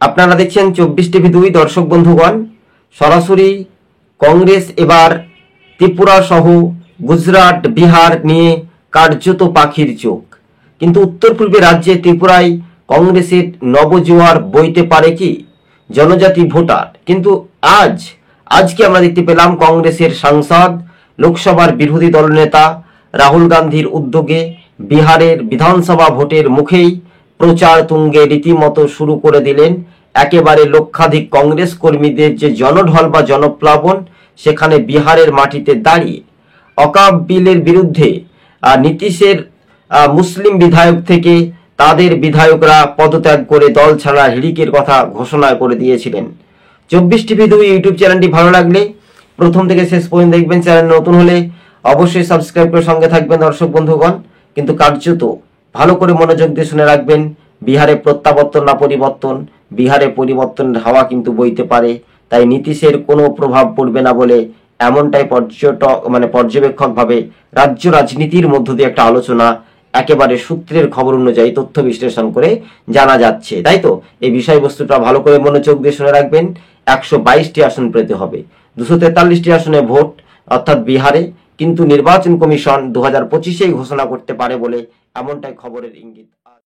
আপনারা দেখছেন 24 টিভি 2। দর্শক বন্ধুগণ, সরাসরি কংগ্রেস এবার ত্রিপুরা সহ গুজরাট, বিহার নিয়ে কার্যত পাখির চোখ। কিন্তু উত্তর পূর্বে রাজ্যে ত্রিপুরায় কংগ্রেসের নবজোয়ার বইতে পারে কি জনজাতি ভোটার? কিন্তু আজকে আমরা দেখতে পেলাম কংগ্রেসের সাংসদ, লোকসভার বিরোধী দলনেতা রাহুল গান্ধীর উদ্যোগে বিহারের বিধানসভা ভোটের মুখেই প্রচার তুঙ্গে রীতিমতো শুরু করে দিলেন। একেবারে লক্ষাধিক কংগ্রেস কর্মীদের যে জনঢল বা জনপ্লাবন, সেখানে বিহারের মাটিতে দাঁড়িয়ে অকাপ বিলের বিরুদ্ধে নীতিশের মুসলিম বিধায়ক থেকে তাদের বিধায়করা পদত্যাগ করে দল ছাড়া হিড়িকের কথা ঘোষণা করে দিয়েছিলেন। 24 টিভি 2 ইউটিউব চ্যানেলটি ভালো লাগলে প্রথম থেকে শেষ পর্যন্ত দেখবেন। চ্যানেল নতুন হলে অবশ্যই সাবস্ক্রাইব করে সঙ্গে থাকবেন দর্শক বন্ধুগণ। কিন্তু কার্যত ভালো করে মনোযোগ দিয়ে শুনে রাখবেন, বিহারে প্রত্যাবর্তন না পরিবর্তন, বিহারে পরিবর্তনের হাওয়া কিন্তু বইতে পারে। তাই নীতিশের কোনো প্রভাব পড়বে না বলে এমনটাই পর্যবেক্ষক ভাবে রাজ্য রাজনীতির মধ্য দিয়ে একটা আলোচনা একেবারে সূত্রের খবর অনুযায়ী তথ্য বিশ্লেষণ করে জানা যাচ্ছে। তাই তো এই বিষয়বস্তুটা ভালো করে মনোযোগ দিয়ে শুনে রাখবেন। 122টি আসন পেতে হবে, 243টি আসনে ভোট অর্থাৎ বিহারে, কিন্তু নির্বাচন কমিশন 2025-এই ঘোষণা করতে পারে বলে এমনটাই খবরের ইঙ্গিত।